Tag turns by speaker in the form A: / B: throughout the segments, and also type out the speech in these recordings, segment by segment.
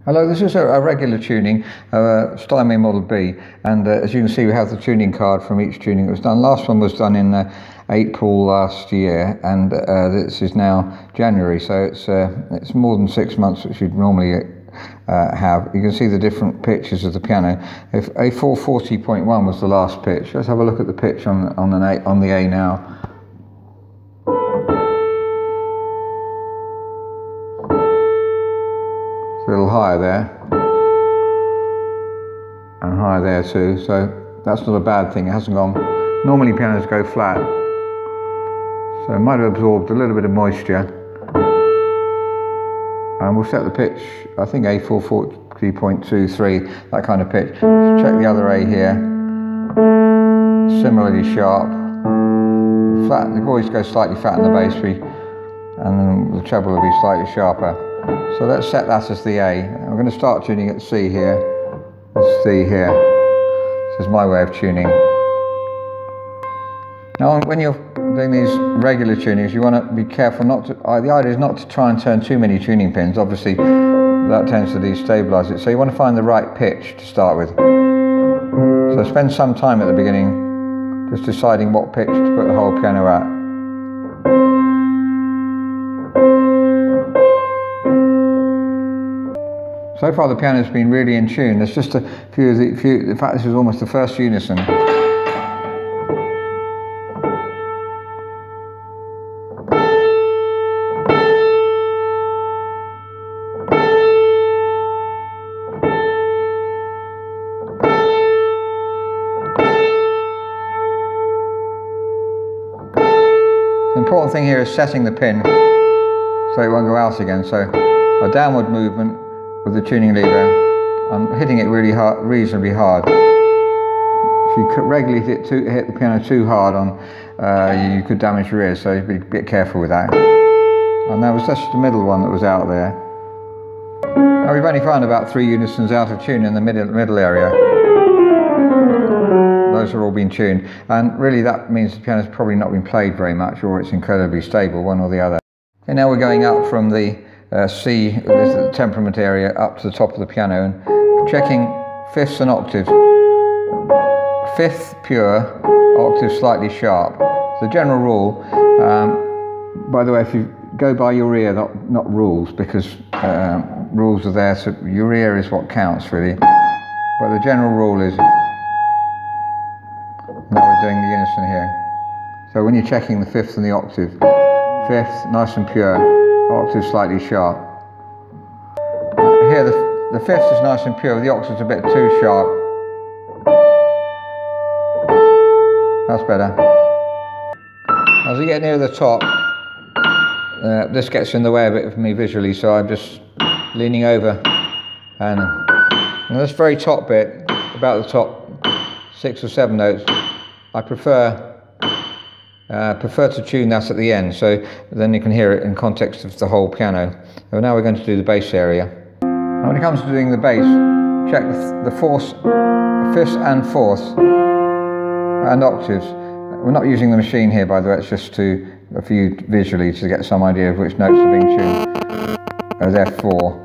A: Hello, this is a regular tuning, Steinway Model B, and as you can see we have the tuning card from each tuning that was done. Last one was done in April last year, and this is now January, so it's more than 6 months, which you'd normally have. You can see the different pitches of the piano. If a 440.1 was the last pitch, let's have a look at the pitch on the A now. A little higher there, and higher there too, so that's not a bad thing. It hasn't gone, normally pianos go flat, so it might have absorbed a little bit of moisture. And we'll set the pitch, I think A440.23, that kind of pitch. Let's check the other A here, similarly sharp. Flat, the voice goes slightly flat in the bass, and then the treble will be slightly sharper. So let's set that as the A. I'm going to start tuning at C here. That's C here. This is my way of tuning. Now when you're doing these regular tunings, you want to be careful not to, the idea is not to try and turn too many tuning pins. Obviously that tends to destabilize it. So you want to find the right pitch to start with. So spend some time at the beginning just deciding what pitch to put the whole piano at. So far the piano's been really in tune. There's just a few, in fact this is almost the first unison. It's the important thing here is setting the pin so it won't go out again. So a downward movement with the tuning lever, I'm hitting it really hard, reasonably hard. If you regularly hit the piano too hard you could damage your ears, so be a bit careful with that. And that was just the middle one that was out there. Now we've only found about 3 unisons out of tune in the middle area. Those are all been tuned, and really that means the piano's probably not been played very much, or it's incredibly stable, one or the other. And now we're going up from the C, this is the temperament area, up to the top of the piano, and checking fifths and octaves. Fifth pure, octave slightly sharp. The general rule, by the way, if you go by your ear, not rules, because rules are there, so your ear is what counts really. But the general rule is, now we're doing the unison here. So when you're checking the fifth and the octave, fifth nice and pure, octave slightly sharp. Here the fifth is nice and pure, the octave's a bit too sharp. That's better. As I get near the top, this gets in the way a bit of me visually, so I'm just leaning over, and this very top bit, about the top 6 or 7 notes, I prefer to tune that at the end, so then you can hear it in context of the whole piano. So now we're going to do the bass area. Now when it comes to doing the bass, check the fifths and fourths and octaves. We're not using the machine here, by the way, it's just for you visually to get some idea of which notes are being tuned. There's F4,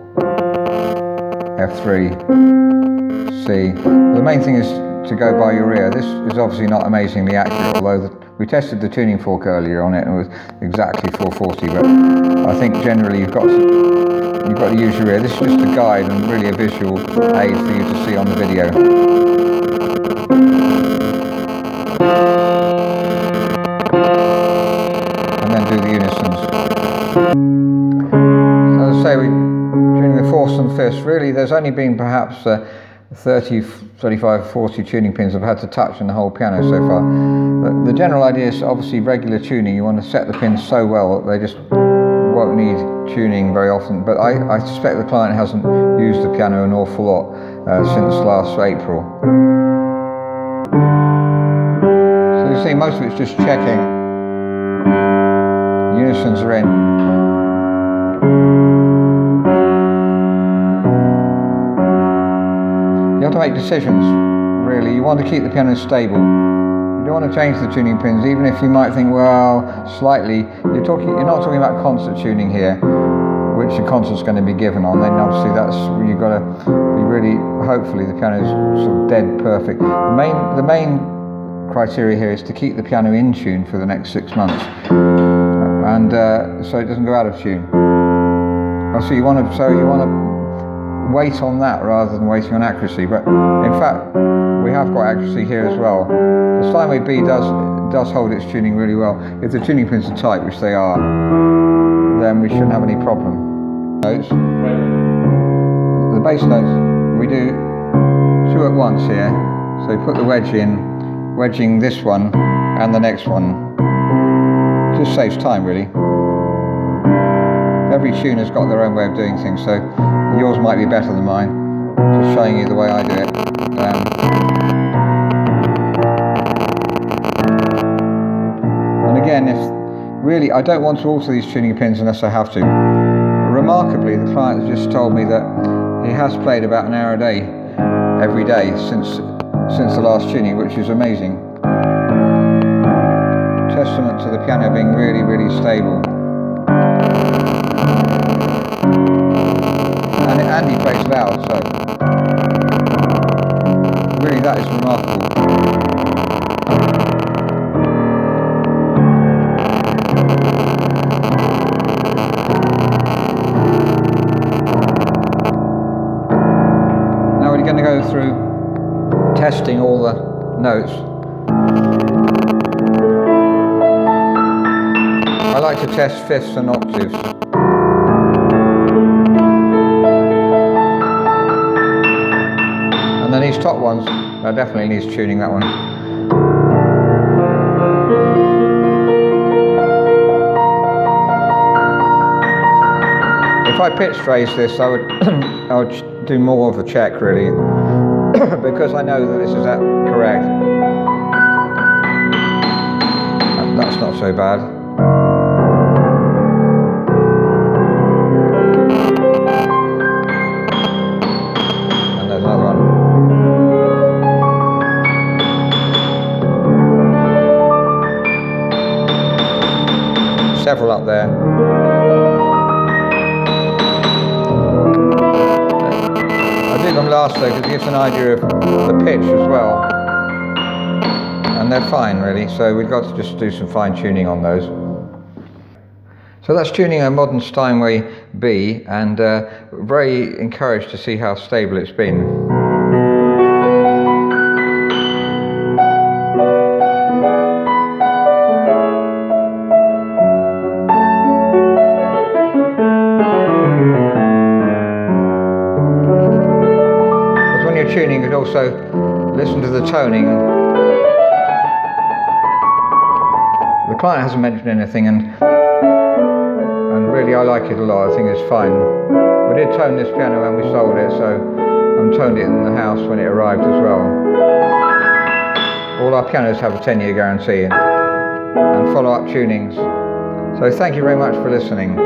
A: F3, C. The main thing is to go by your ear. This is obviously not amazingly accurate, although we tested the tuning fork earlier on it and it was exactly 440, but I think generally you've got to use your ear. This is just a guide and really a visual aid for you to see on the video. And then do the unisons. So as I say, we're tuning the fourths and fifths. Really there's only been perhaps 30, 35, 40 tuning pins I've had to touch in the whole piano so far. The general idea is obviously regular tuning. You want to set the pins so well that they just won't need tuning very often. But I suspect the client hasn't used the piano an awful lot since last April. So you see most of it's just checking. Unisons are in. You have to make decisions, really. You want to keep the piano stable. You don't want to change the tuning pins, even if you might think, well, slightly. You're not talking about concert tuning here, which the concert's going to be given on, then obviously that's, you've got to be really, hopefully the piano is sort of dead perfect. The main criteria here is to keep the piano in tune for the next 6 months, and so it doesn't go out of tune. So you want to wait on that rather than waiting on accuracy. But in fact, we have got accuracy here as well. The Steinway B does hold its tuning really well. If the tuning pins are tight, which they are, then we shouldn't have any problem. Notes. The bass notes, we do 2 at once here. So put the wedge in, wedging this one and the next one. Just saves time, really. Every tuner's got their own way of doing things, so yours might be better than mine. Just showing you the way I do it. And again, if really, I don't want to alter these tuning pins unless I have to. Remarkably, the client has just told me that he has played about an hour a day, every day, since the last tuning, which is amazing. Testament to the piano being really, really stable. And he plays loud, so really that is remarkable. Now we're going to go through testing all the notes. I like to test fifths and octaves. And then these top ones, that definitely needs tuning, that one. If I pitch raise this, I would do more of a check, really, because I know that this is correct. That's not so bad. Several up there. I did them last though because it gives an idea of the pitch as well, and they're fine really, so we've got to just do some fine tuning on those. So that's tuning a modern Steinway B, and very encouraged to see how stable it's been. Tuning, you could also listen to the toning. The client hasn't mentioned anything, and really I like it a lot. I think it's fine. We did tone this piano when we sold it, so I toned it in the house when it arrived as well. All our pianos have a 10-year guarantee and follow-up tunings. So thank you very much for listening.